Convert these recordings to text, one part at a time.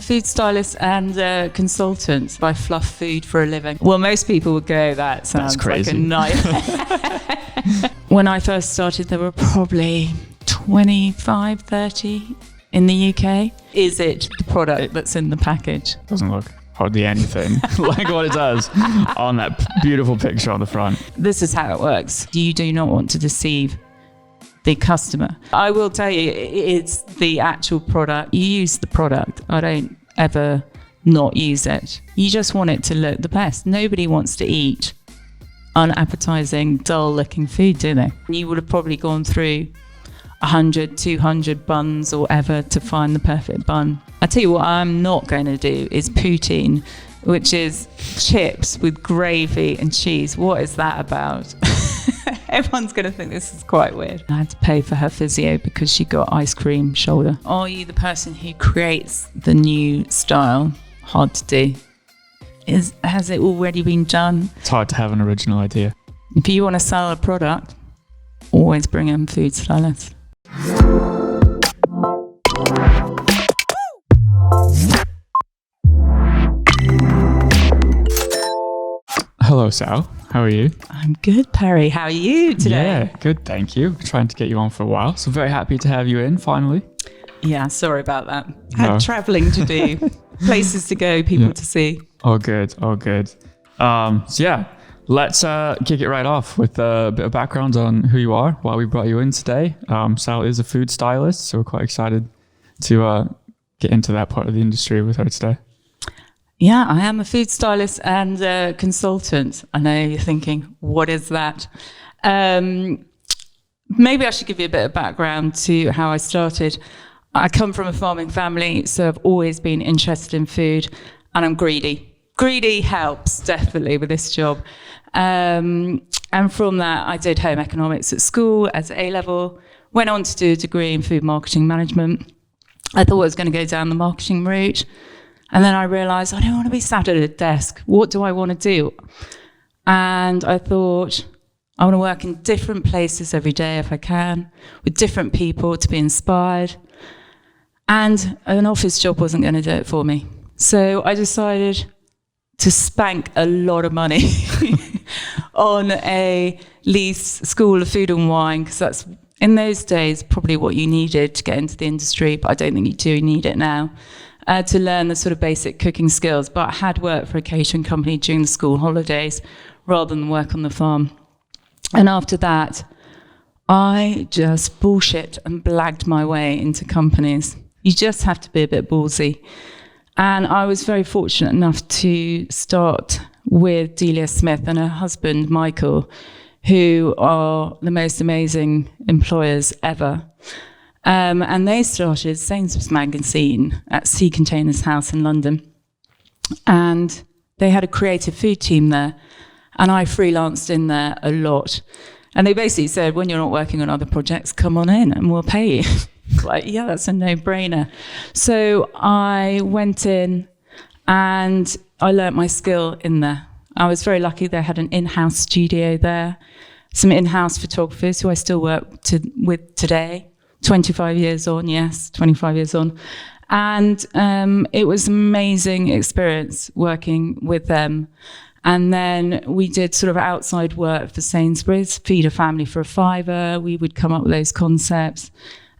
a food stylist and consultant. I fluff food for a living. Well, most people would go, that sounds like a nightmare. When I first started, there were probably 25, 30 in the UK. Is it the product that's in the package? Doesn't look hardly anything like what it does on that beautiful picture on the front. This is how it works. You do not want to deceive the customer. I will tell you, it's the actual product. You use the product. I don't ever not use it. You just want it to look the best. Nobody wants to eat unappetizing, dull-looking food, do they? You would have probably gone through 100, 200 buns or whatever to find the perfect bun. I tell you what I'm not going to do is poutine, which is chips with gravy and cheese. What is that about? Everyone's going to think this is quite weird. I had to pay for her physio because she got ice cream shoulder. Are you the person who creates the new style? Hard to do. Has it already been done? It's hard to have an original idea. If you want to sell a product, always bring in food stylists. Hello, Sal. How are you? I'm good, Perry. How are you today? Yeah, good, thank you. Trying to get you on for a while, so very happy to have you in finally. Yeah, sorry about that. Had travelling to do, places to go, people to see. All good, all good. So yeah, let's kick it right off with a bit of background on who you are, why we brought you in today. Sal is a food stylist, so we're quite excited to get into that part of the industry with her today. Yeah, I am a food stylist and a consultant. I know you're thinking, what is that? Maybe I should give you a bit of background to how I started. I come from a farming family, so I've always been interested in food, and I'm greedy. Greedy helps, definitely, with this job. And from that, I did home economics at school as A-level, went on to do a degree in food marketing management. I thought I was going to go down the marketing route. And then I realised I don't want to be sat at a desk. What do I want to do? And I thought I want to work in different places every day if I can, with different people to be inspired. And an office job wasn't going to do it for me. So I decided to spank a lot of money on a lease school of food and wine, because that's, in those days, probably what you needed to get into the industry, but I don't think you do need it now. To learn the sort of basic cooking skills, but I had worked for a catering company during the school holidays rather than work on the farm. And after that, I just bullshit and blagged my way into companies. You just have to be a bit ballsy. And I was very fortunate enough to start with Delia Smith and her husband, Michael, who are the most amazing employers ever. And they started Sainsbury's magazine at Sea Containers House in London. And they had a creative food team there. And I freelanced in there a lot. And they basically said, when you're not working on other projects, come on in and we'll pay you. Like, yeah, that's a no-brainer. So I went in and I learnt my skill in there. I was very lucky. They had an in-house studio there, some in-house photographers who I still work with today. 25 years on, yes, 25 years on. And it was an amazing experience working with them. And then we did sort of outside work for Sainsbury's, feed a family for a fiver. We would come up with those concepts,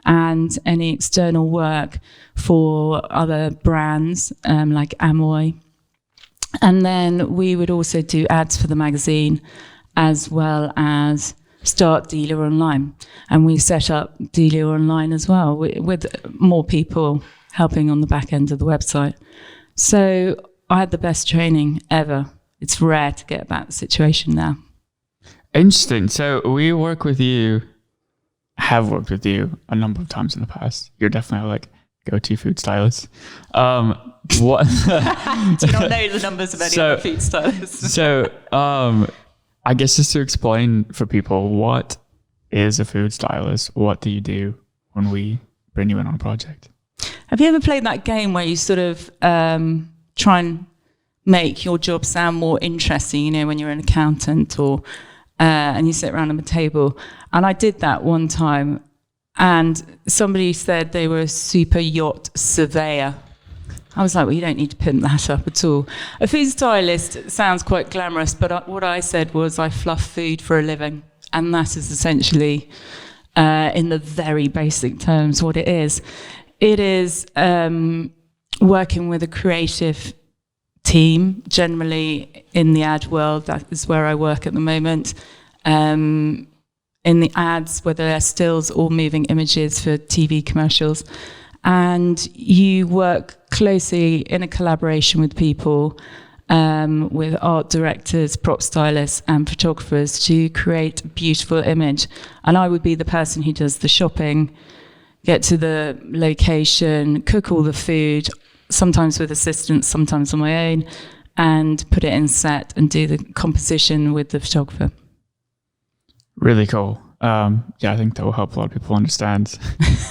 and any external work for other brands like Amoy. And then we would also do ads for the magazine, as well as start Delia Online. And we set up Delia Online as well, with more people helping on the back end of the website. So I had the best training ever. It's rare to get about the situation now. Interesting. So we have worked with you a number of times in the past. You're definitely like go-to food stylist. What? Do you not know the numbers of any other food stylists? So I guess just to explain for people, what is a food stylist? What do you do when we bring you in on a project? Have you ever played that game where you sort of try and make your job sound more interesting, you know, when you're an accountant or and you sit around on a table? And I did that one time, and somebody said they were a super yacht surveyor. I was like, well, you don't need to pimp that up at all. A food stylist sounds quite glamorous, but what I said was I fluff food for a living. And that is essentially, in the very basic terms, what it is. It is working with a creative team, generally in the ad world. That is where I work at the moment. In the ads, whether they're stills or moving images for TV commercials. And you work closely in a collaboration with people, with art directors, prop stylists and photographers to create a beautiful image. And I would be the person who does the shopping, get to the location, cook all the food, sometimes with assistance, sometimes on my own, and put it in set and do the composition with the photographer. Really cool. I think that will help a lot of people understand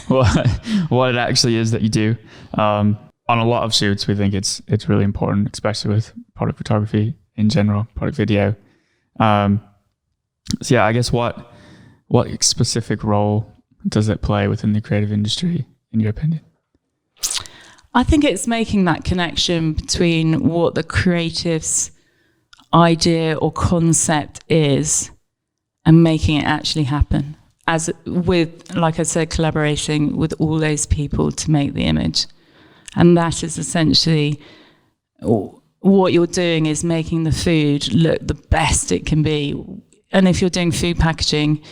what it actually is that you do. On a lot of shoots, we think it's really important, especially with product photography in general, product video. I guess what specific role does it play within the creative industry, in your opinion? I think it's making that connection between what the creative's idea or concept is and making it actually happen, as with, like I said, collaborating with all those people to make the image. And that is essentially what you're doing, is making the food look the best it can be. And if you're doing food packaging,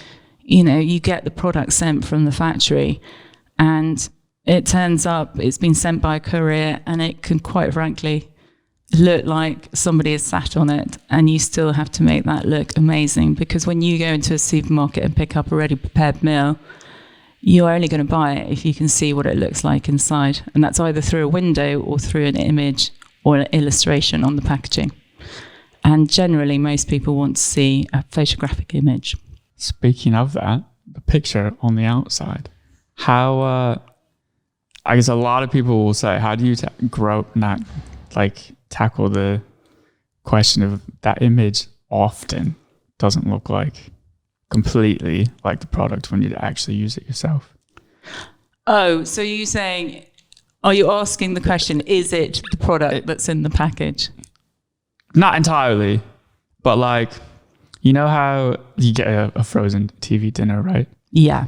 you get the product sent from the factory and it turns up, it's been sent by a courier, and it can quite frankly look like somebody has sat on it, and you still have to make that look amazing, because when you go into a supermarket and pick up a ready prepared meal, you're only going to buy it if you can see what it looks like inside, and that's either through a window or through an image or an illustration on the packaging. And generally most people want to see a photographic image. Speaking of that, the picture on the outside, how I guess a lot of people will say, how do you tackle the question of that image often doesn't look like completely like the product when you actually use it yourself? Oh, so are you asking the question, is it the product that's in the package? Not entirely, but like, you know how you get a frozen TV dinner, right? Yeah.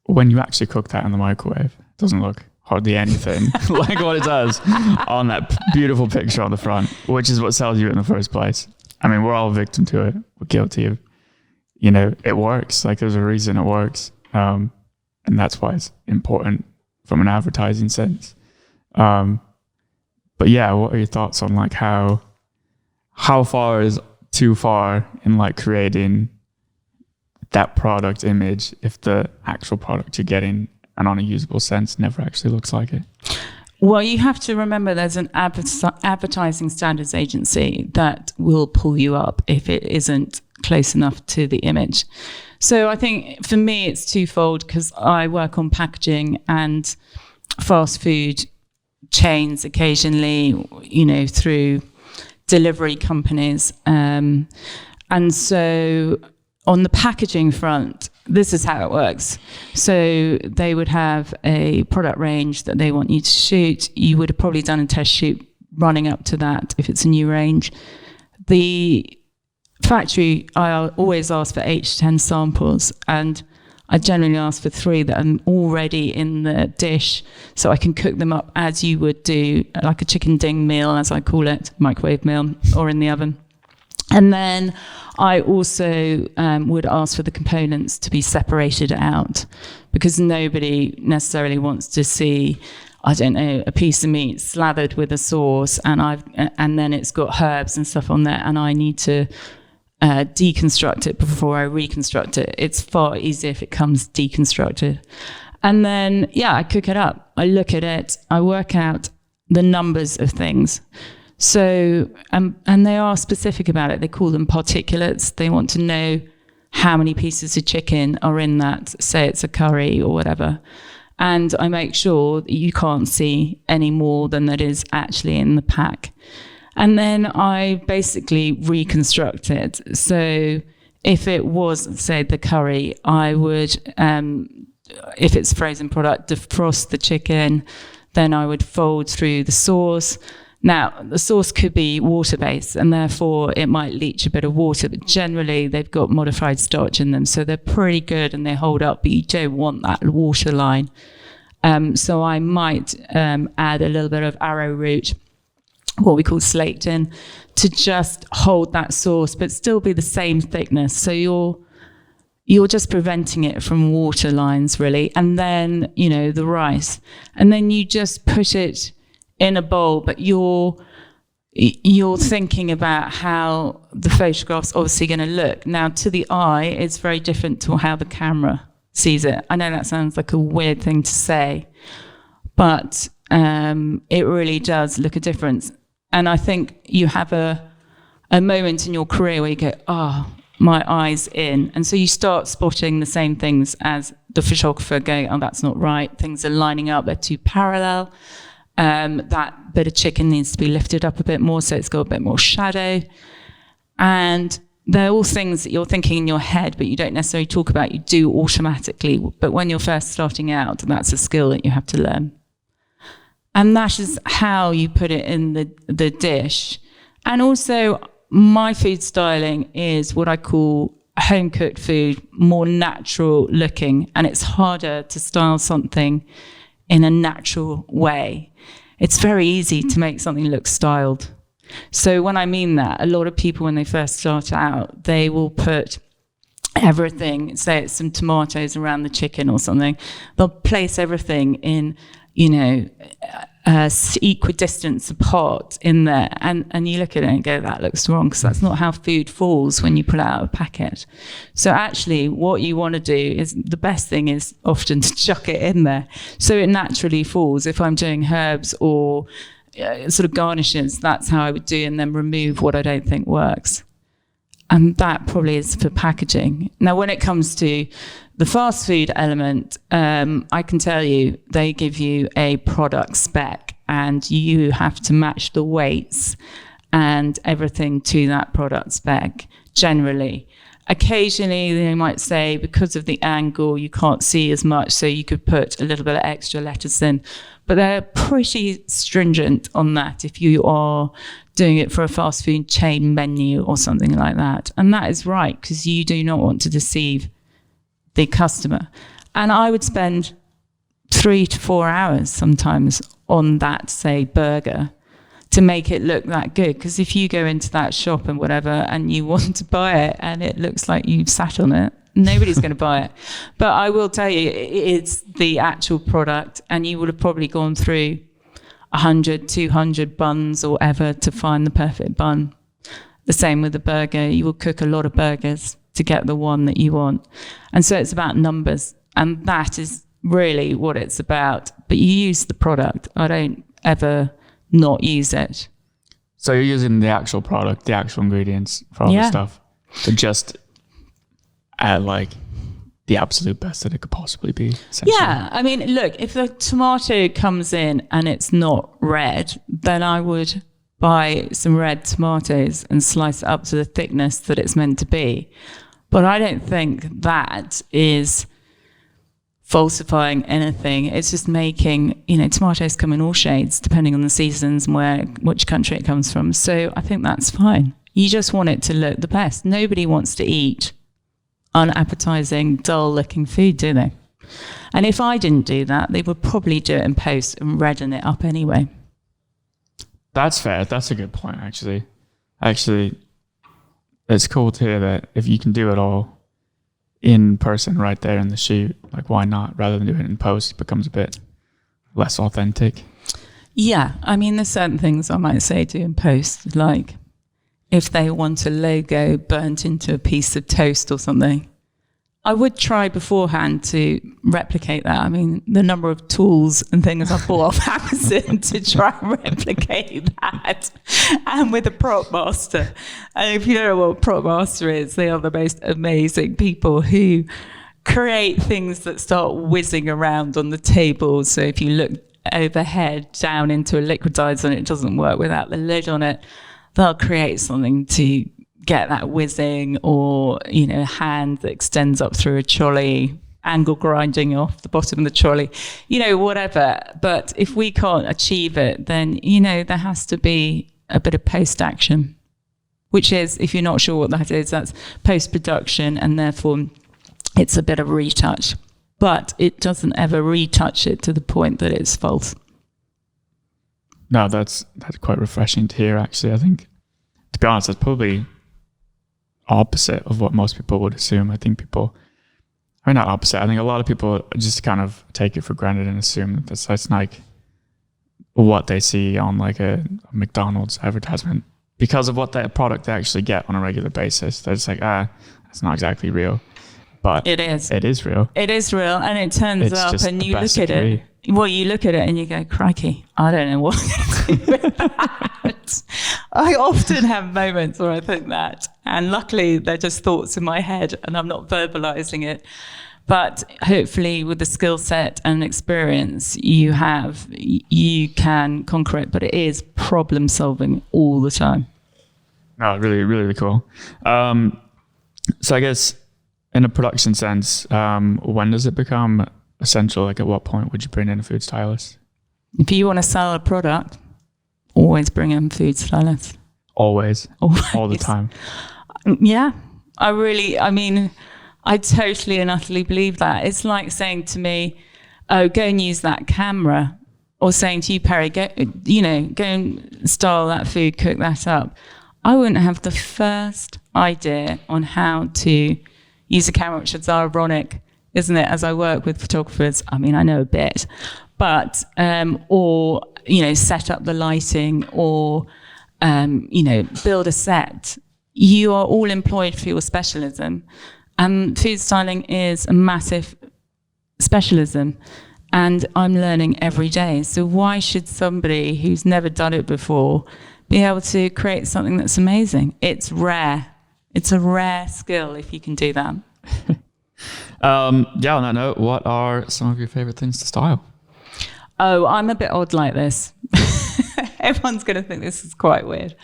When you actually cook that in the microwave, it doesn't look hardly anything like what it does on that beautiful picture on the front, which is what sells you in the first place. I mean, we're all a victim to it. We're guilty of, it works. Like, there's a reason it works. And that's why it's important from an advertising sense. But yeah, what are your thoughts on like how far is too far in like creating that product image if the actual product you're getting, and on a usable sense, never actually looks like it? Well, you have to remember there's an advertising standards agency that will pull you up if it isn't close enough to the image. So I think for me it's twofold, because I work on packaging and fast food chains occasionally, through delivery companies. And so on the packaging front, this is how it works. So they would have a product range that they want you to shoot. You would have probably done a test shoot running up to that if it's a new range. The factory, I always ask for 8 to 10 samples, and I generally ask for 3 that are already in the dish, so I can cook them up as you would do like a chicken ding meal, as I call it, microwave meal, or in the oven. And then I also would ask for the components to be separated out, because nobody necessarily wants to see, I don't know, a piece of meat slathered with a sauce and then it's got herbs and stuff on there, and I need to deconstruct it before I reconstruct it. It's far easier if it comes deconstructed. And then, I cook it up. I look at it. I work out the numbers of things. So, and they are specific about it. They call them particulates. They want to know how many pieces of chicken are in that, say it's a curry or whatever. And I make sure that you can't see any more than that is actually in the pack. And then I basically reconstruct it. So if it was, say, the curry, I would, if it's frozen product, defrost the chicken, Then I would fold through the sauce. Now, the sauce could be water-based, and therefore it might leach a bit of water, but generally they've got modified starch in them, so they're pretty good and they hold up, but you don't want that water line. So I might add a little bit of arrowroot, what we call slaked in, to just hold that sauce, but still be the same thickness. So you're just preventing it from water lines, really. And then, the rice. And then you just put it in a bowl, but you're thinking about how the photograph's obviously going to look. Now, to the eye, it's very different to how the camera sees it. I know that sounds like a weird thing to say, but it really does look a difference. And I think you have a moment in your career where you go, my eye's in. And so you start spotting the same things as the photographer, going, that's not right. Things are lining up, they're too parallel. That bit of chicken needs to be lifted up a bit more so it's got a bit more shadow. And they're all things that you're thinking in your head, but you don't necessarily talk about, you do automatically. But when you're first starting out, that's a skill that you have to learn. And that is how you put it in the dish. And also, my food styling is what I call home-cooked food, more natural looking, and it's harder to style something in a natural way. It's very easy to make something look styled. So when I mean that, a lot of people, when they first start out, they will put everything, say it's some tomatoes around the chicken or something, they'll place everything in, equidistance apart in there, and you look at it and go, that looks wrong, because that's not how food falls when you pull it out of a packet. So actually what you want to do is, the best thing is often to chuck it in there so it naturally falls. If I'm doing herbs or sort of garnishes, that's how I would do, and then remove what I don't think works. And that probably is for packaging. Now, when it comes to the fast food element, I can tell you, they give you a product spec and you have to match the weights and everything to that product spec, generally. Occasionally, they might say, because of the angle, you can't see as much, so you could put a little bit of extra lettuce in. But they're pretty stringent on that if you are doing it for a fast food chain menu or something like that. And that is right, because you do not want to deceive the customer. And I would spend 3 to 4 hours sometimes on that, say, burger, to make it look that good. Because if you go into that shop and whatever and you want to buy it and it looks like you've sat on it, nobody's going to buy it. But I will tell you, it's the actual product, and you would have probably gone through 100, 200 buns or whatever to find the perfect bun. The same with the burger. You will cook a lot of burgers to get the one that you want. And so it's about numbers, and that is really what it's about. But you use the product. I don't ever not use it. So you're using the actual product, the actual ingredients for all the stuff, to just add like the absolute best that it could possibly be. Yeah, I mean, look, if the tomato comes in and it's not red, then I would buy some red tomatoes and slice it up to the thickness that it's meant to be. But I don't think that is falsifying anything. It's just making, tomatoes come in all shades depending on the seasons and which country it comes from. So I think that's fine. You just want it to look the best. Nobody wants to eat unappetizing, dull-looking food, do they? And if I didn't do that, they would probably do it in post and redden it up anyway. That's fair. That's a good point, actually. Actually, it's cool to hear that if you can do it all in person right there in the shoot, like why not? Rather than doing it in post, it becomes a bit less authentic. Yeah, I mean, there's certain things I might say do in post, like if they want a logo burnt into a piece of toast or something, I would try beforehand to replicate that. I mean, the number of tools and things I bought off Amazon to try and replicate that, and with a prop master. And if you don't know what a prop master is, they are the most amazing people who create things that start whizzing around on the table. So if you look overhead down into a liquidizer and it doesn't work without the lid on it, they'll create something to get that whizzing, or a hand that extends up through a trolley. angle grinding off the bottom of the trolley, whatever. But if we can't achieve it, then, there has to be a bit of post-action, which is, if you're not sure what that is, that's post-production, and therefore it's a bit of retouch. But it doesn't ever retouch it to the point that it's false. No, that's quite refreshing to hear, actually. I think, to be honest, that's probably opposite of what most people would assume. I think not opposite. I think a lot of people just kind of take it for granted and assume that that's like what they see on like a McDonald's advertisement because of what that product they actually get on a regular basis. They're just like, that's not exactly real. But it is. It is real. It is real. And it turns up and you look at it. Well, you look at it and you go, crikey, I don't know what to do with that. I often have moments where I think that. And luckily, they're just thoughts in my head and I'm not verbalizing it. But hopefully with the skill set and experience you have, you can conquer it. But it is problem solving all the time. Oh, really, really, really cool. So I guess in a production sense, when does it become essential? Like at what point would you bring in a food stylist? If you want to sell a product, always bring in food stylist. Always. All the time. Yeah. I totally and utterly believe that. It's like saying to me, go and use that camera. Or saying to you, Perry, go and style that food, cook that up. I wouldn't have the first idea on how to use a camera, which is ironic, isn't it? As I work with photographers, I know a bit, but, or, set up the lighting or, build a set. You are all employed for your specialism. And food styling is a massive specialism. And I'm learning every day. So why should somebody who's never done it before be able to create something that's amazing? It's rare. It's a rare skill if you can do that. On that note, what are some of your favorite things to style? Oh, I'm a bit odd like this. Everyone's going to think this is quite weird.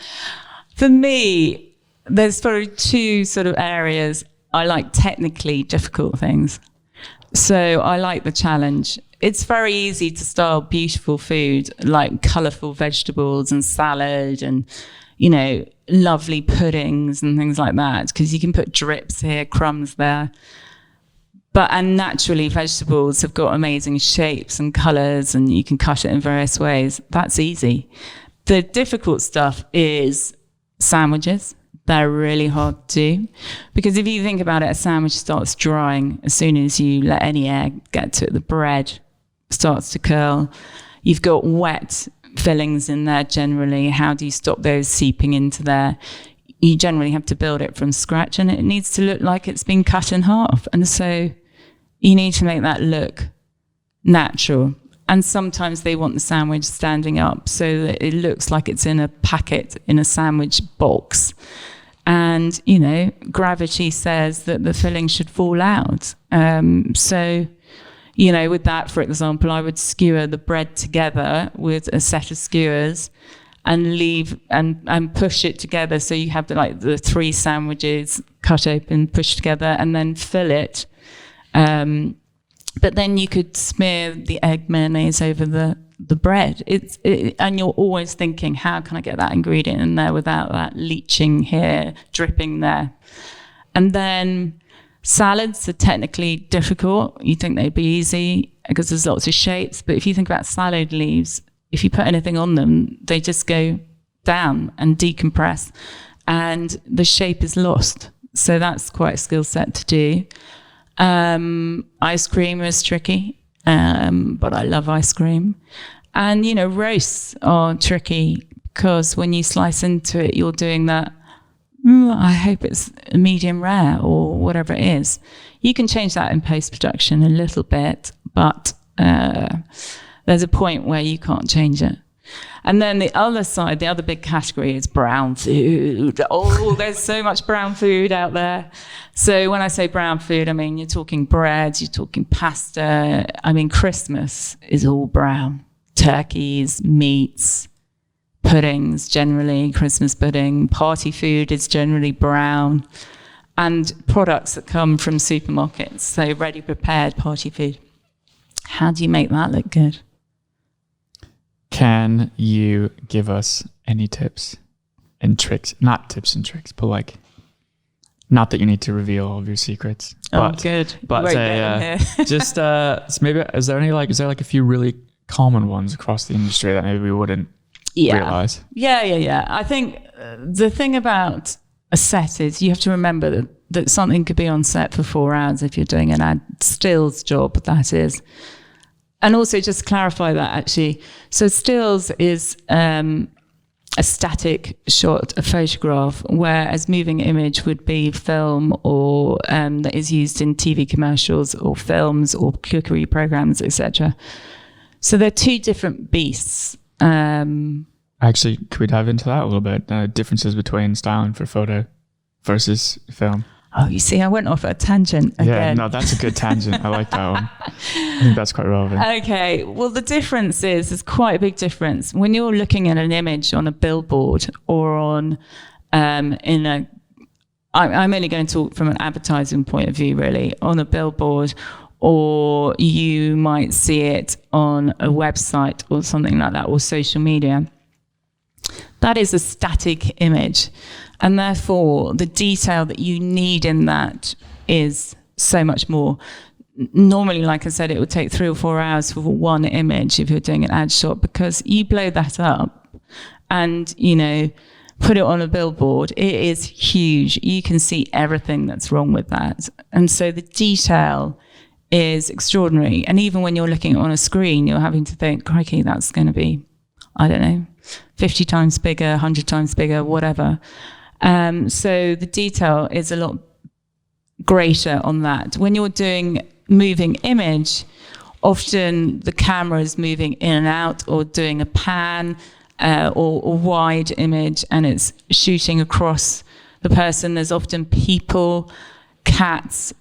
For me, there's sort of two sort of areas. I like technically difficult things. So I like the challenge. It's very easy to style beautiful food, like colourful vegetables and salad and, lovely puddings and things like that, because you can put drips here, crumbs there. And naturally, vegetables have got amazing shapes and colours and you can cut it in various ways. That's easy. The difficult stuff is sandwiches. They're really hard to do. Because if you think about it, a sandwich starts drying as soon as you let any air get to it. The bread starts to curl. You've got wet fillings in there generally. How do you stop those seeping into there? You generally have to build it from scratch and it needs to look like it's been cut in half. And so you need to make that look natural. And sometimes they want the sandwich standing up so that it looks like it's in a packet, in a sandwich box. And, gravity says that the filling should fall out. So, with that, for example, I would skewer the bread together with a set of skewers and leave and push it together. So you have the three sandwiches cut open, pushed together, and then fill it. But then you could smear the egg mayonnaise over the bread. And you're always thinking, how can I get that ingredient in there without that leaching here, dripping there? And then salads are technically difficult. You think they'd be easy because there's lots of shapes. But if you think about salad leaves, if you put anything on them, they just go down and decompress and the shape is lost. So that's quite a skill set to do. Ice cream is tricky, but I love ice cream. And, roasts are tricky because when you slice into it, you're doing that, I hope it's a medium rare or whatever it is. You can change that in post-production a little bit, but there's a point where you can't change it. And then the other side, the other big category is brown food. Oh, there's so much brown food out there. So when I say brown food, you're talking bread, you're talking pasta. Christmas is all brown. Turkeys, meats, puddings, generally, Christmas pudding. Party food is generally brown. and products that come from supermarkets, so ready prepared party food. How do you make that look good? Can you give us any tips and tricks? Not tips and tricks, but like, not that you need to reveal all of your secrets. But, good. But just so maybe is there like a few really common ones across the industry that maybe we wouldn't realize? Yeah. I think the thing about a set is you have to remember that something could be on set for 4 hours if you're doing an ad stills job, that is. And also just clarify that actually. So stills is a static shot, a photograph, whereas moving image would be film or that is used in TV commercials or films or cookery programs, etc. So they're 2 different beasts. Actually, could we dive into that a little bit? Differences between styling for photo versus film. Oh, you see, I went off a tangent again. Yeah, no, that's a good tangent. I like that one. I think that's quite relevant. Okay, well, the difference is there's quite a big difference. When you're looking at an image on a billboard or on I'm only going to talk from an advertising point of view, really, on a billboard, or you might see it on a website or something like that, or social media. That is a static image. And therefore, the detail that you need in that is so much more. Normally, like I said, it would take 3 or 4 hours for one image if you're doing an ad shot, because you blow that up and, put it on a billboard. It is huge. You can see everything that's wrong with that. And so the detail is extraordinary. And even when you're looking on a screen, you're having to think, crikey, that's going to be, 50 times bigger, 100 times bigger, whatever. So the detail is a lot greater on that. When you're doing moving image, often the camera is moving in and out or doing a pan or wide image, and it's shooting across the person. There's often people, cats,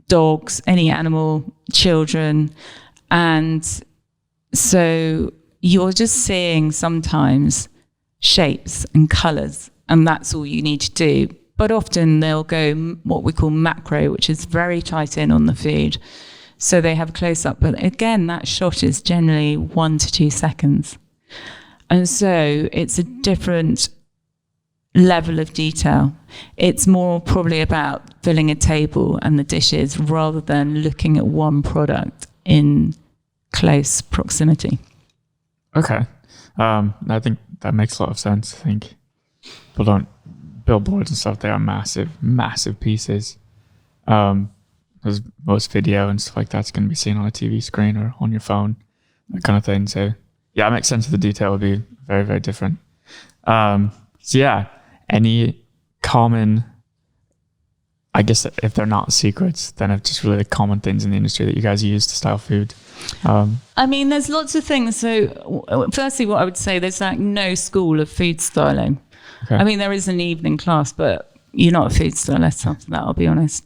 dogs, any animal, children. And so you're just seeing sometimes shapes and colors, and that's all you need to do. But often they'll go what we call macro, which is very tight in on the food. So they have a close-up. But again, that shot is generally 1 to 2 seconds. And so it's a different level of detail. It's more probably about filling a table and the dishes rather than looking at one product in close proximity. Okay. I think that makes a lot of sense. I think billboards and stuff, they are massive pieces. There's most video and stuff like that's going to be seen on a TV screen or on your phone, that kind of thing. So yeah, it makes sense that the detail would be very, very different. So yeah, any common, I guess if they're not secrets, then it's just really the common things in the industry that you guys use to style food. There's lots of things. So firstly, what I would say, there's like no school of food styling. Okay. There is an evening class, but you're not a food stylist after that, I'll be honest.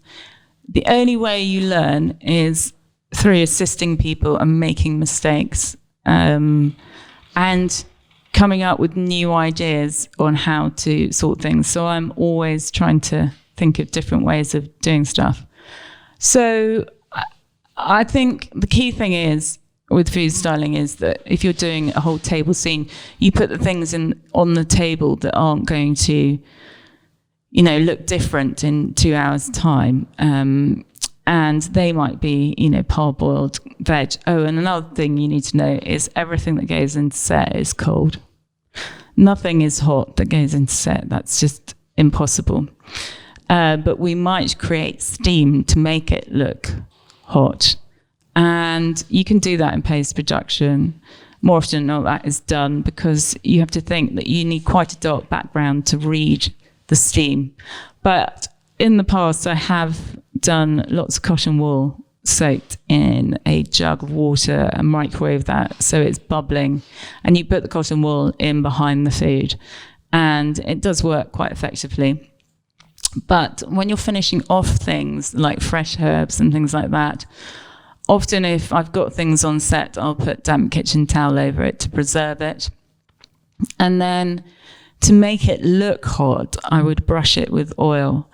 The only way you learn is through assisting people and making mistakes, and coming up with new ideas on how to sort things. So I'm always trying to think of different ways of doing stuff. So I think the key thing is with food styling is that if you're doing a whole table scene, you put the things on the table that aren't going to, look different in 2 hours' time. And they might be, parboiled veg. Oh, and another thing you need to know is everything that goes into set is cold. Nothing is hot that goes into set. That's just impossible. But we might create steam to make it look hot. And you can do that in post-production. More often than not, that is done because you have to think that you need quite a dark background to read the steam. But in the past, I have done lots of cotton wool soaked in a jug of water and microwave that so it's bubbling. And you put the cotton wool in behind the food. And it does work quite effectively. But when you're finishing off things like fresh herbs and things like that, often if I've got things on set, I'll put damp kitchen towel over it to preserve it. And then to make it look hot, I would brush it with oil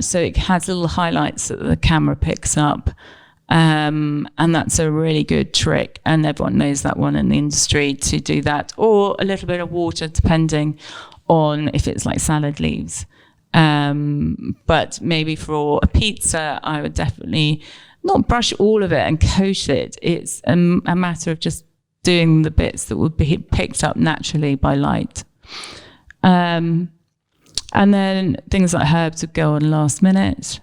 So it has little highlights that the camera picks up. And that's a really good trick. And everyone knows that one in the industry to do that. Or a little bit of water, depending on if it's like salad leaves. But maybe for a pizza, I would definitely not brush all of it and coat it. It's a matter of just doing the bits that would be picked up naturally by light. And then things like herbs would go on last minute.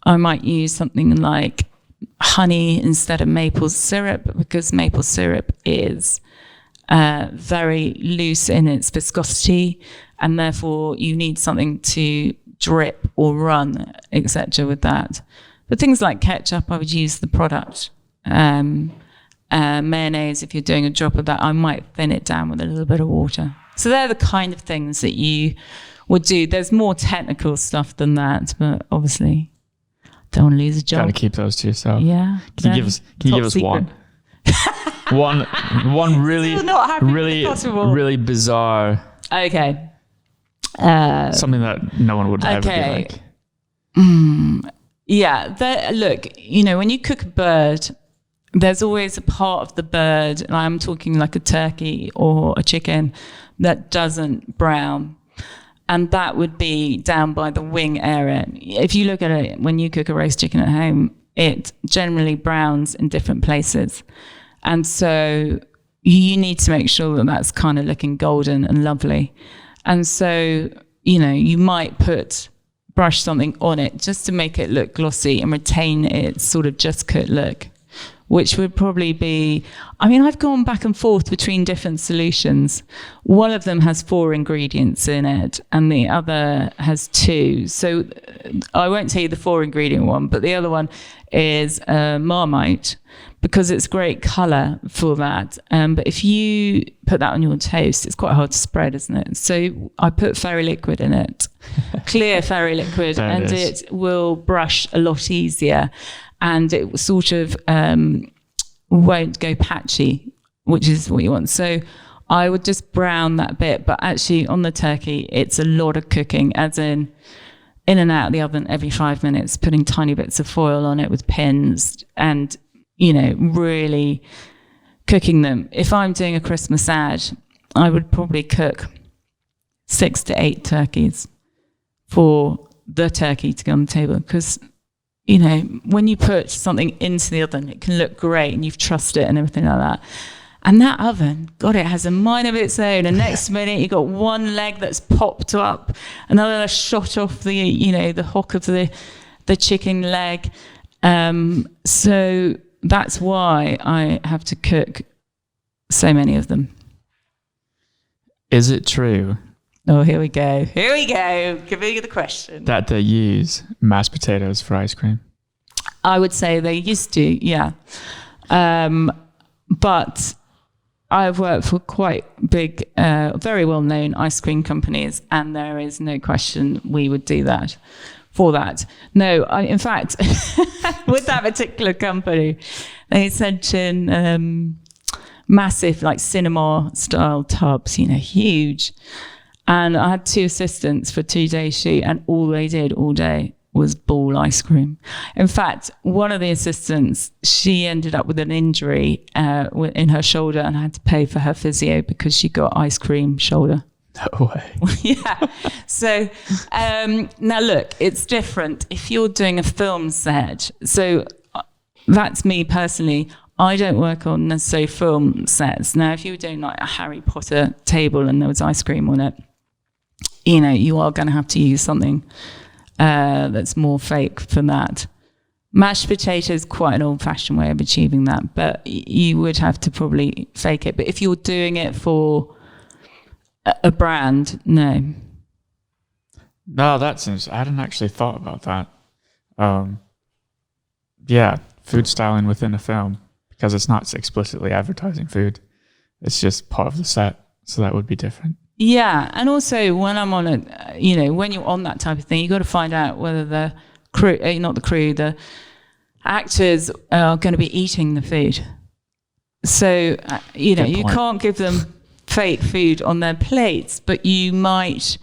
I might use something like honey instead of maple syrup, because maple syrup is very loose in its viscosity, and therefore you need something to drip or run, etc. with that. But things like ketchup, I would use the product. Mayonnaise, if you're doing a drop of that, I might thin it down with a little bit of water. So they're the kind of things that you would do. There's more technical stuff than that, but obviously don't want to lose a job. Gotta keep those to yourself. Yeah. Can you give us one? one really bizarre. Okay. Something that no one would ever be like. Yeah. Look, when you cook a bird, there's always a part of the bird, and I'm talking like a turkey or a chicken, that doesn't brown. And that would be down by the wing area. If you look at it, when you cook a roast chicken at home, it generally browns in different places. And so you need to make sure that that's kind of looking golden and lovely. And so, you might brush something on it just to make it look glossy and retain its sort of just cut look, which would probably be, I've gone back and forth between different solutions. One of them has 4 ingredients in it and the other has 2. So I won't tell you the 4 ingredient one, but the other one is Marmite, because it's great colour for that. But if you put that on your toast, it's quite hard to spread, isn't it? So I put fairy liquid in it, clear fairy liquid, and it will brush a lot easier. And it sort of won't go patchy, which is what you want. So I would just brown that bit. But actually on the turkey, it's a lot of cooking, as in and out of the oven every 5 minutes, putting tiny bits of foil on it with pins and, really cooking them. If I'm doing a Christmas ad, I would probably cook 6 to 8 turkeys for the turkey to go on the table, because when you put something into the oven, it can look great and you've trusted it and everything like that. And that oven, God, it has a mind of its own. And next minute, you've got one leg that's popped up, another shot off the hock of the chicken leg. So that's why I have to cook so many of them. Is it true? Oh, here we go. Give me the question. That they use mashed potatoes for ice cream? I would say they used to, yeah. But I've worked for quite big, very well-known ice cream companies, and there is no question we would do that for that. No, in fact, with that particular company, they sent in massive, like cinema-style tubs, huge. And I had 2 assistants for 2 days shoot, and all they did all day was ball ice cream. In fact, one of the assistants, she ended up with an injury in her shoulder, and I had to pay for her physio because she got ice cream shoulder. No way. Yeah. So now look, it's different if you're doing a film set. So that's me personally. I don't work on necessarily film sets. Now, if you were doing like a Harry Potter table and there was ice cream on it, you are going to have to use something that's more fake for that. Mashed potato is quite an old-fashioned way of achieving that, but you would have to probably fake it. But if you're doing it for a brand, no. No, that's interesting. I hadn't actually thought about that. Yeah, food styling within a film, because it's not explicitly advertising food. It's just part of the set, so that would be different. Yeah, and also when I'm on when you're on that type of thing, you got to find out whether the crew, the actors are going to be eating the food. So, you can't give them fake food on their plates, but you might,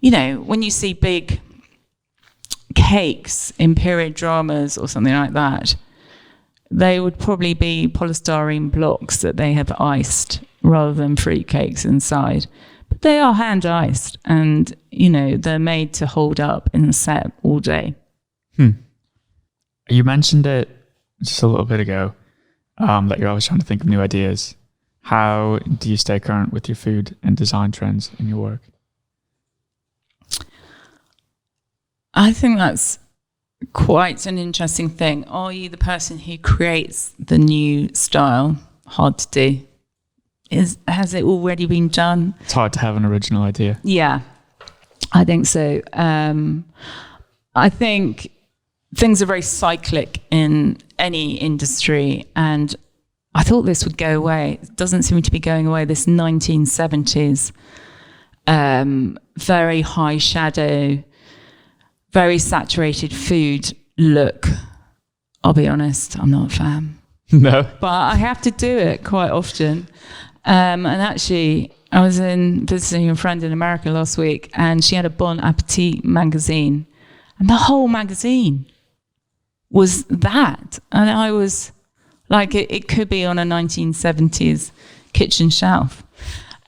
when you see big cakes in period dramas or something like that, they would probably be polystyrene blocks that they have iced rather than fruit cakes inside. But they are hand iced, and they're made to hold up in the set all day. You mentioned it just a little bit ago, that you're always trying to think of new ideas. How do you stay current with your food and design trends in your work? I think that's quite an interesting thing. Are you the person who creates the new style? Hard to do. Has it already been done? It's hard to have an original idea. Yeah, I think so. I think things are very cyclic in any industry, and I thought this would go away. It doesn't seem to be going away. This 1970s, very high shadow, very saturated food look. I'll be honest, I'm not a fan. No. But I have to do it quite often. And actually, I was visiting a friend in America last week, and she had a Bon Appetit magazine. And the whole magazine was that. And I was like, it could be on a 1970s kitchen shelf.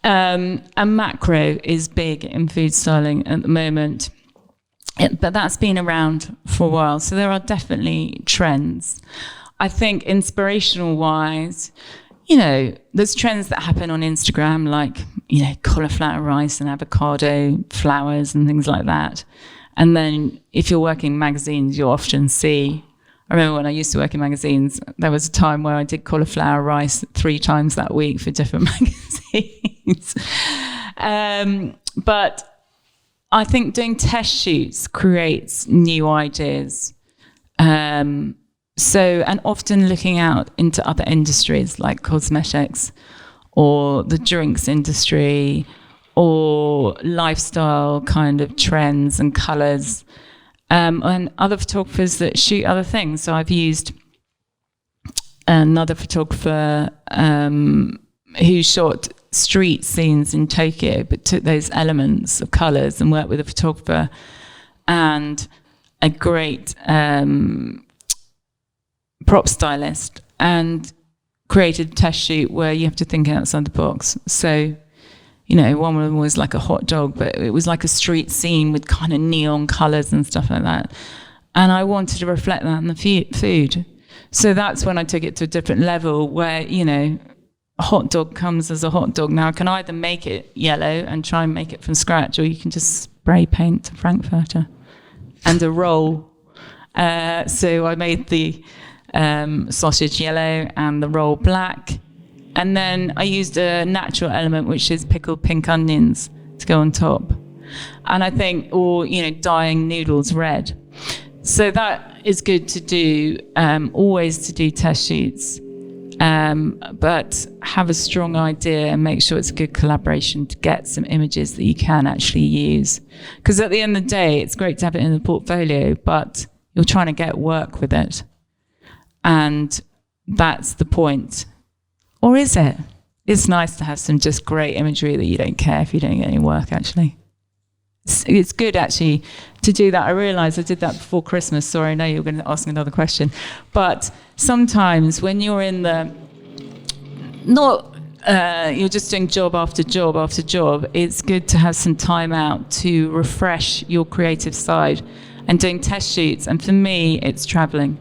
And macro is big in food styling at the moment. But that's been around for a while. So there are definitely trends. I think inspirational wise, there's trends that happen on Instagram, like, cauliflower rice and avocado flowers and things like that. And then if you're working in magazines, you'll often see, I remember when I used to work in magazines, there was a time where I did cauliflower rice 3 times that week for different magazines. But I think doing test shoots creates new ideas. And often looking out into other industries like cosmetics or the drinks industry or lifestyle kind of trends and colors, and other photographers that shoot other things. So I've used another photographer who shot street scenes in Tokyo, but took those elements of colors and worked with a photographer and a great prop stylist, and created a test shoot where you have to think outside the box. So, one of them was like a hot dog, but it was like a street scene with kind of neon colors and stuff like that. And I wanted to reflect that in the food. So that's when I took it to a different level where, a hot dog comes as a hot dog. Now I can either make it yellow and try and make it from scratch, or you can just spray paint a Frankfurter and a roll. So I made the sausage yellow and the roll black, and then I used a natural element, which is pickled pink onions, to go on top. And I think, or dyeing noodles red. So that is good to do, always to do test shoots, but have a strong idea and make sure it's a good collaboration to get some images that you can actually use. Because at the end of the day, it's great to have it in the portfolio, but you're trying to get work with it. And that's the point. Or is it? It's nice to have some just great imagery that you don't care if you don't get any work, actually. It's good, actually, to do that. I realised I did that before Christmas. Sorry, I know you were going to ask another question. But sometimes when you're in the... you're just doing job after job after job, it's good to have some time out to refresh your creative side and doing test shoots. And for me, it's travelling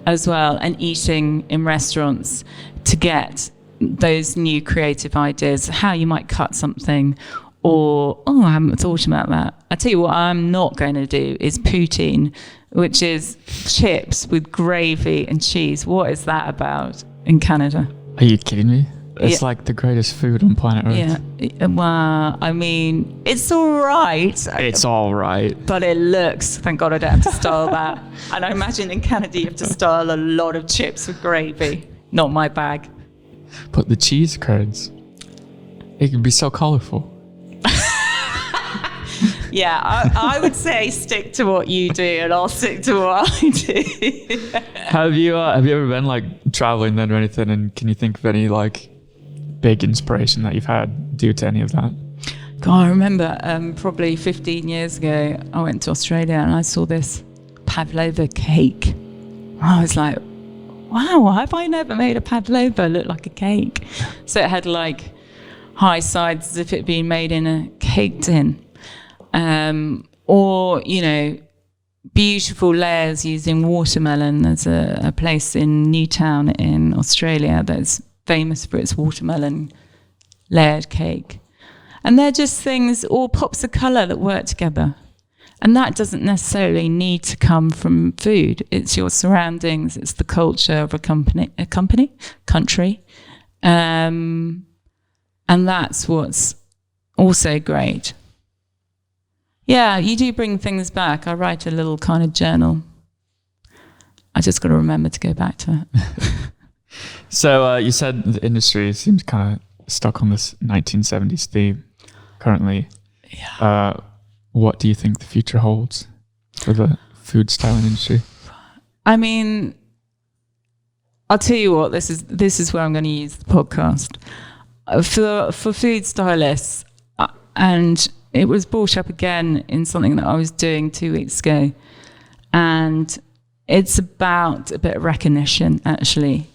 as well and eating in restaurants to get those new creative ideas, how you might cut something, or, I haven't thought about that. I tell you what I'm not going to do is poutine, which is chips with gravy and cheese. What is that about in Canada? Are you kidding me? It's like the greatest food on planet Earth. Yeah, well, I mean, it's all right. It's all right. But it looks, thank God I don't have to style that. And I imagine in Canada you have to style a lot of chips with gravy. Not my bag. But the cheese curds, it can be so colourful. Yeah, I would say stick to what you do and I'll stick to what I do. Have you ever been like traveling then or anything, and can you think of any like big inspiration that you've had due to any of that? God, I remember probably 15 years ago I went to Australia and I saw this pavlova cake. I was like, wow, why have I never made a pavlova look like a cake? So it had like high sides as if it had been made in a cake tin. Or, you know, beautiful layers using watermelon. There's a place in Newtown in Australia that's famous for its watermelon layered cake. And they're just things, all pops of colour that work together. And that doesn't necessarily need to come from food. It's your surroundings, it's the culture of a country. And that's what's also great. Yeah, you do bring things back. I write a little kind of journal. I just got to remember to go back to it. So you said the industry seems kind of stuck on this 1970s theme currently. Yeah. What do you think the future holds for the food styling industry? I mean, I'll tell you what, this is where I'm going to use the podcast. For food stylists, and it was brought up again in something that I was doing 2 weeks ago, and it's about a bit of recognition, actually.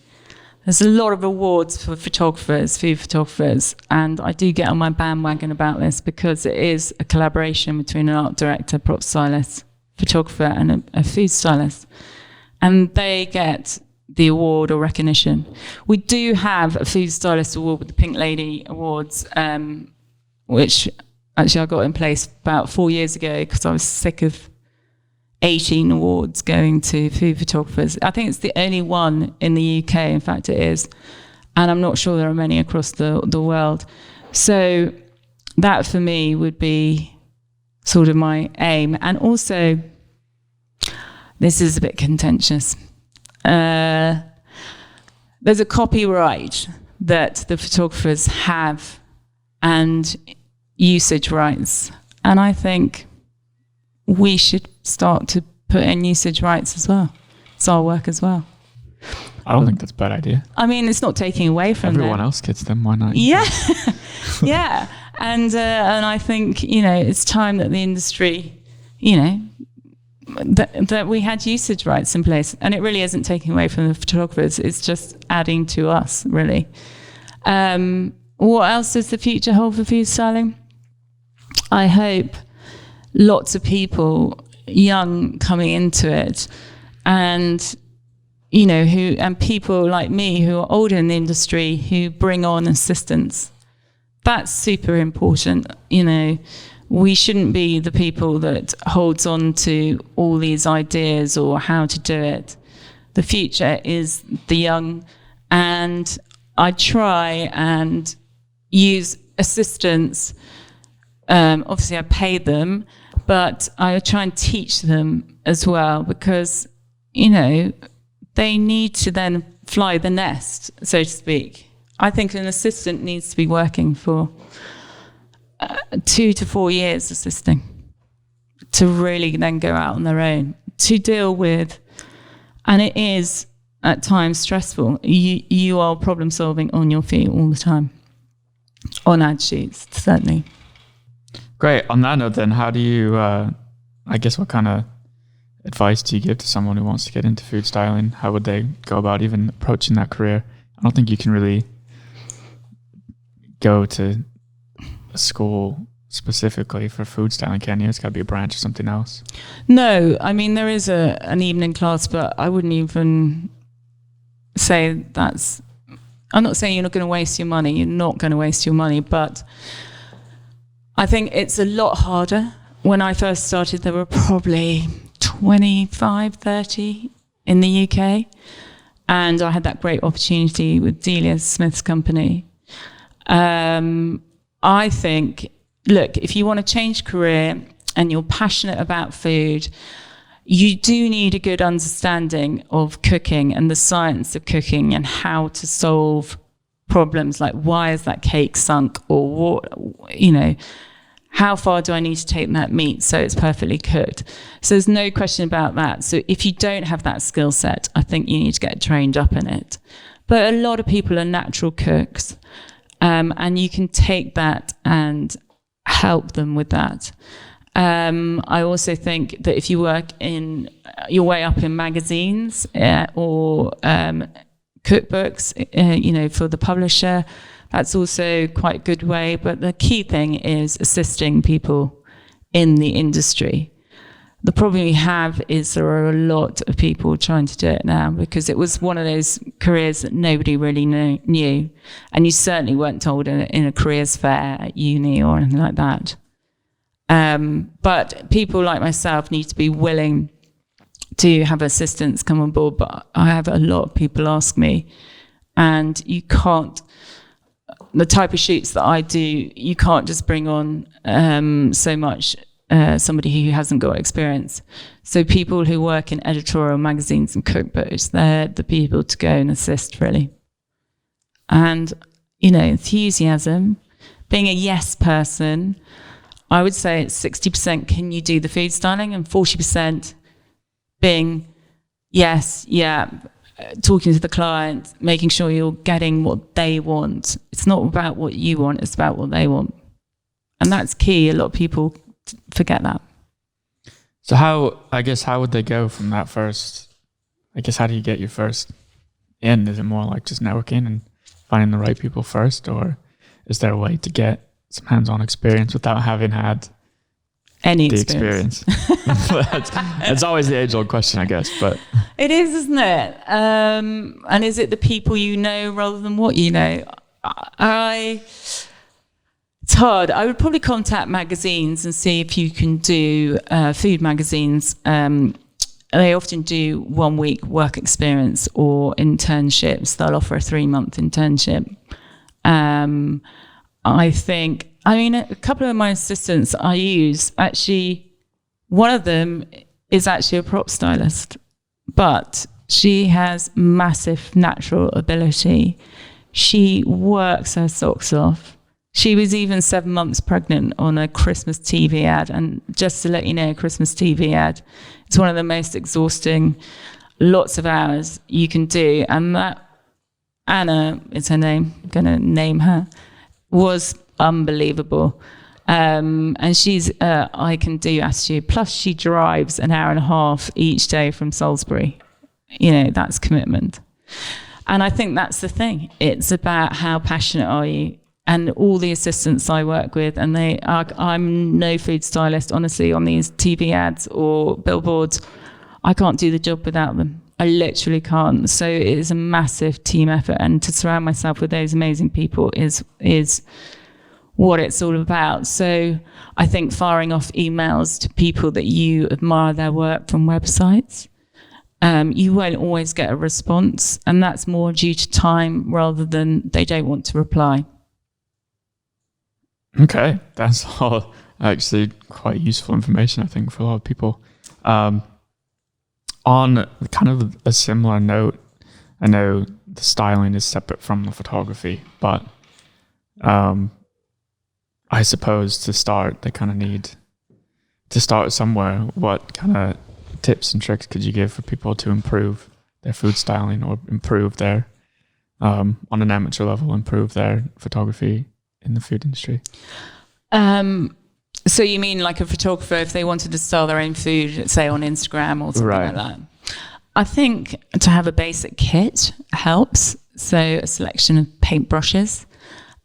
There's a lot of awards for photographers, food photographers, and I do get on my bandwagon about this because it is a collaboration between an art director, prop stylist, photographer, and a food stylist. And they get the award or recognition. We do have a food stylist award with the Pink Lady Awards, which actually I got in place about 4 years ago because I was sick of 18 awards going to food photographers. I think it's the only one in the UK, in fact it is, and I'm not sure there are many across the world. So that for me would be sort of my aim. And also, this is a bit contentious. There's a copyright that the photographers have and usage rights, and I think we should start to put in usage rights as well. It's our work as well. I don't think that's a bad idea. I mean, it's not taking away from everyone them. else gets them. Why not? Yeah, yeah. And I think, you know, it's time that the industry, you know, that we had usage rights in place, and it really isn't taking away from the photographers. It's just adding to us, really. What else does the future hold for food styling? I hope lots of people young coming into it, and you know, and people like me who are older in the industry who bring on assistants. That's super important. You know, we shouldn't be the people that holds on to all these ideas or how to do it. The future is the young, and I try and use assistants. Obviously I pay them, but I try and teach them as well because, you know, they need to then fly the nest, so to speak. I think an assistant needs to be working for 2 to 4 years assisting to really then go out on their own to deal with, and it is at times stressful. You are problem solving on your feet all the time, on ad sheets, certainly. Great. On that note then, how do you, I guess what kind of advice do you give to someone who wants to get into food styling? How would they go about even approaching that career? I don't think you can really go to a school specifically for food styling, can you? It's got to be a branch or something else. No, I mean, there is an evening class, but I wouldn't even say that's... I'm not saying you're not going to waste your money. You're not going to waste your money, but I think it's a lot harder. When I first started, there were probably 25, 30 in the UK. And I had that great opportunity with Delia Smith's company. I think, look, if you want to change career and you're passionate about food, you do need a good understanding of cooking and the science of cooking and how to solve problems like why is that cake sunk, or what, you know, how far do I need to take that meat so it's perfectly cooked? So there's no question about that. So if you don't have that skill set, I think you need to get trained up in it. But a lot of people are natural cooks, and you can take that and help them with that. I also think that if you work in your way up in magazines or cookbooks, for the publisher, that's also quite a good way. But the key thing is assisting people in the industry. The problem we have is there are a lot of people trying to do it now, because it was one of those careers that nobody really knew. And you certainly weren't told in a careers fair at uni or anything like that. But people like myself need to be willing to have assistants come on board. But I have a lot of people ask me, and you can't, the type of shoots that I do, you can't just bring on so much somebody who hasn't got experience. So people who work in editorial magazines and cookbooks, they're the people to go and assist, really. And, enthusiasm, being a yes person, I would say it's 60% can you do the food styling, and 40% being yes, yeah, talking to the client, making sure you're getting what they want. It's not about what you want, it's about what they want. And that's key. A lot of people forget that. So how would they go from that first? How do you get your first in? Is it more like just networking and finding the right people first, or is there a way to get some hands-on experience without having had any the experience? That's always the age-old question, I guess. But it is, isn't it? And is it the people you know rather than what you know? It's hard. I would probably contact magazines and see if you can do food magazines. They often do 1 week work experience or internships. They'll offer a 3-month internship. A couple of my assistants I use, actually, one of them is actually a prop stylist, but she has massive natural ability. She works her socks off. She was even 7 months pregnant on a Christmas TV ad. And just to let you know, a Christmas TV ad, it's one of the most exhausting, lots of hours you can do. And that, Anna is her name, I'm going to name her, was unbelievable. And she's I can do attitude. Plus she drives an hour and a half each day from Salisbury. That's commitment. And I think that's the thing. It's about how passionate are you. And all the assistants I work with, and I'm no food stylist, honestly, on these TV ads or billboards. I can't do the job without them. I literally can't. So it is a massive team effort. And to surround myself with those amazing people is what it's all about. So I think firing off emails to people that you admire their work from websites, you won't always get a response. And that's more due to time rather than they don't want to reply. Okay, that's all actually quite useful information, I think, for a lot of people. On kind of a similar note, I know the styling is separate from the photography, but I suppose to start, they kind of need to start somewhere. What kind of tips and tricks could you give for people to improve their food styling, or improve their, on an amateur level, improve their photography in the food industry? So you mean like a photographer, if they wanted to sell their own food, say on Instagram or something like that? I think to have a basic kit helps. So a selection of paintbrushes,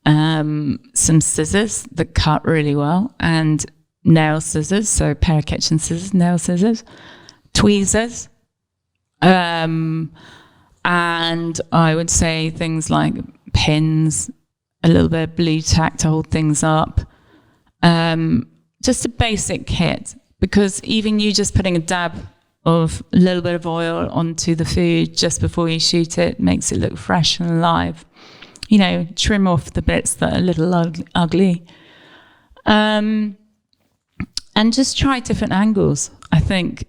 some scissors that cut really well, and nail scissors, so a pair of kitchen scissors, nail scissors, tweezers, and I would say things like pins, a little bit of blue tack to hold things up. Just a basic kit, because even you just putting a dab of a little bit of oil onto the food just before you shoot it makes it look fresh and alive. Trim off the bits that are a little ugly. And just try different angles. I think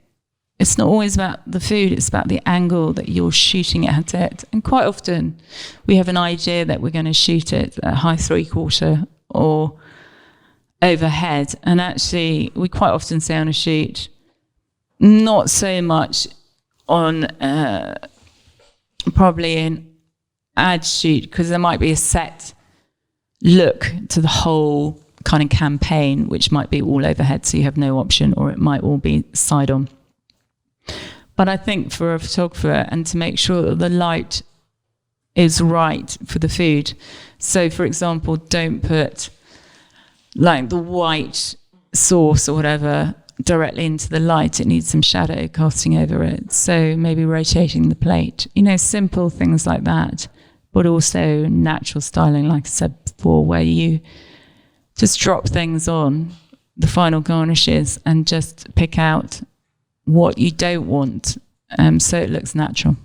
it's not always about the food, it's about the angle that you're shooting at it. And quite often we have an idea that we're going to shoot it at high 3/4 or overhead. And actually, we quite often say on a shoot, not so much on probably an ad shoot, because there might be a set look to the whole kind of campaign, which might be all overhead, so you have no option, or it might all be side on. But I think for a photographer, and to make sure that the light is right for the food. So, for example, don't put like the white sauce or whatever directly into the light. It needs some shadow casting over it. So maybe rotating the plate, simple things like that. But also natural styling, like I said before, where you just drop things on the final garnishes and just pick out what you don't want, so it looks natural.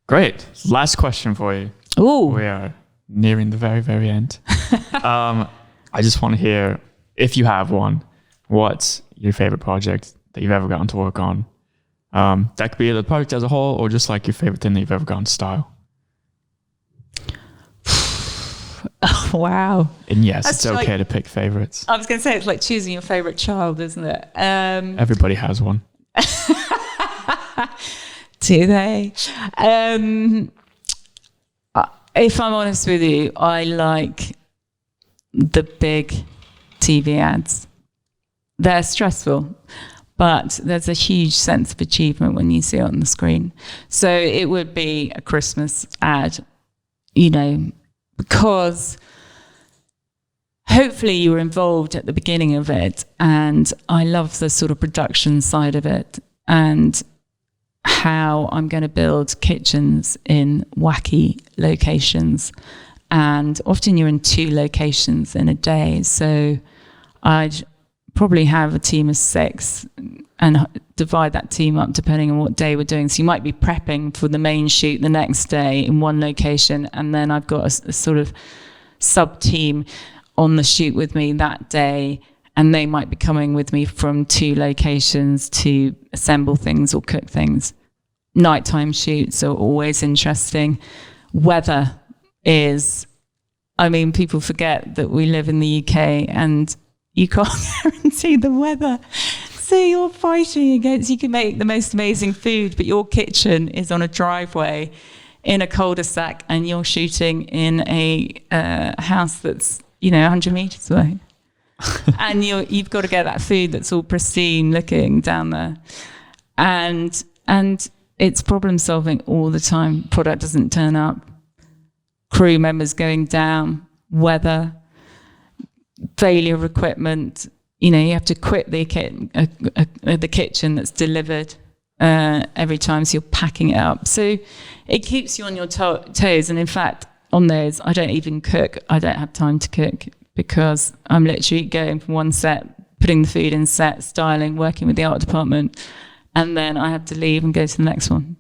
Great. Last question for you. Oh, we are nearing the very, very end. I just want to hear, if you have one, what's your favorite project that you've ever gotten to work on? That could be the project as a whole, or just like your favorite thing that you've ever gotten to style. Oh, wow. And yes, it's okay to pick favorites. I was going to say, it's like choosing your favorite child, isn't it? Everybody has one. Do they? If I'm honest with you, I like the big TV ads. They're stressful, but there's a huge sense of achievement when you see it on the screen. So it would be a Christmas ad, because hopefully you were involved at the beginning of it, and I love the sort of production side of it, and how I'm going to build kitchens in wacky locations. And often you're in 2 locations in a day. So I'd probably have a team of 6 and divide that team up depending on what day we're doing. So you might be prepping for the main shoot the next day in one location, and then I've got a sort of sub-team on the shoot with me that day, and they might be coming with me from 2 locations to assemble things or cook things. Nighttime shoots are always interesting. Weather is, people forget that we live in the UK and you can't guarantee the weather. So you're fighting against, you can make the most amazing food, but your kitchen is on a driveway in a cul-de-sac and you're shooting in a house that's, 100 meters away. And you've got to get that food that's all pristine looking down there. And it's problem solving all the time. Product doesn't turn up, crew members going down, weather, failure of equipment. You have to quit the kitchen that's delivered every time, so you're packing it up. So it keeps you on your toes. And in fact, on those, I don't even cook. I don't have time to cook because I'm literally going from one set, putting the food in set, styling, working with the art department, and then I have to leave and go to the next one.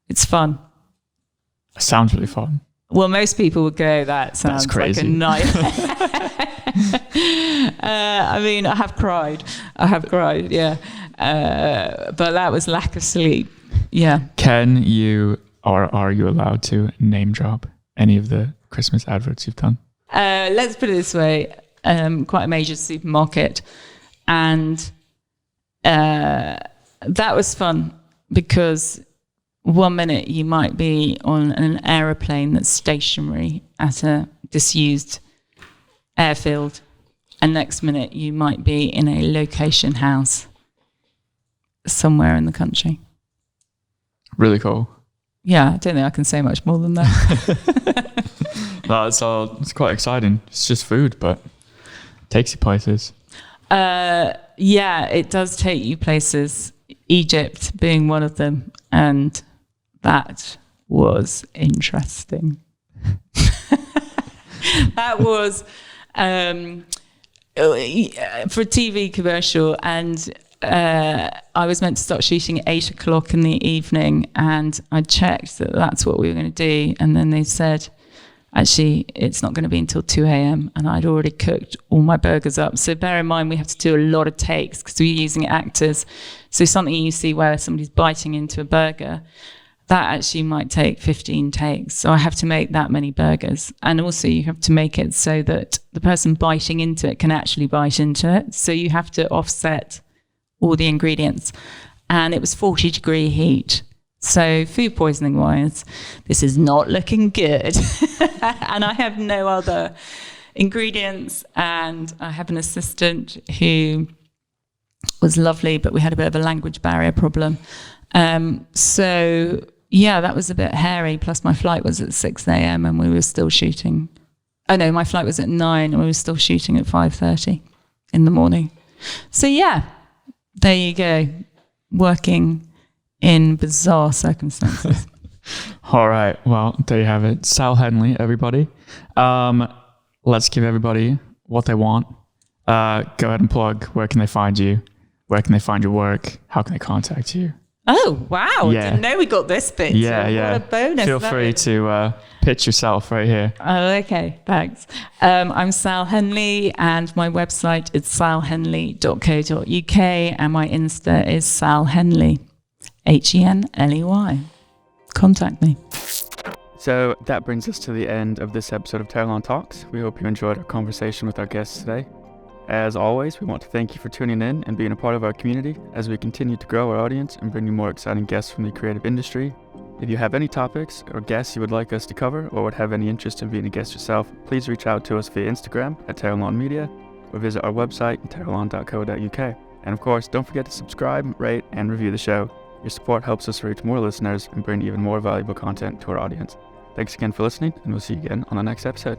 It's fun. It sounds really fun. Well, most people would go, that sounds like a nightmare. I have cried, yeah. But that was lack of sleep, yeah. Can you, or are you allowed to name drop any of the Christmas adverts you've done? Let's put it this way, quite a major supermarket, and that was fun because 1 minute you might be on an aeroplane that's stationary at a disused airfield, and next minute you might be in a location house somewhere in the country. Really cool. Yeah, I don't think I can say much more than that. No, it's quite exciting. It's just food, but it takes you places. Yeah, it does take you places. Egypt being one of them, and that was interesting. That was for a TV commercial, and I was meant to start shooting at 8:00 in the evening, and I checked that that's what we were going to do, and then they said, actually, it's not going to be until 2 a.m. and I'd already cooked all my burgers up. So bear in mind, we have to do a lot of takes because we're using actors. So something you see where somebody's biting into a burger, that actually might take 15 takes. So I have to make that many burgers. And also you have to make it so that the person biting into it can actually bite into it. So you have to offset all the ingredients. And it was 40-degree heat. So food poisoning wise, this is not looking good. And I have no other ingredients, and I have an assistant who was lovely, but we had a bit of a language barrier problem. So yeah, that was a bit hairy. Plus my flight was at 6 a.m. and we were still shooting. Oh no, my flight was at 9 and we were still shooting at 5:30 in the morning. So yeah, there you go. Working in bizarre circumstances. All right. Well, there you have it. Sal Henley, everybody. Let's give everybody what they want. Go ahead and plug. Where can they find you? Where can they find your work? How can they contact you? Oh, wow. Yeah. Didn't know we got this bit. Yeah. What a bonus. Feel free to pitch yourself right here. Oh, okay. Thanks. I'm Sal Henley, and my website is salhenley.co.uk, and my Insta is Sal Henley, Henley. Contact me. So that brings us to the end of this episode of Teralon Talks. We hope you enjoyed our conversation with our guests today. As always, we want to thank you for tuning in and being a part of our community as we continue to grow our audience and bring you more exciting guests from the creative industry. If you have any topics or guests you would like us to cover or would have any interest in being a guest yourself, please reach out to us via Instagram at Teralon Media or visit our website at teralon.co.uk. And of course, don't forget to subscribe, rate, and review the show. Your support helps us reach more listeners and bring even more valuable content to our audience. Thanks again for listening, and we'll see you again on the next episode.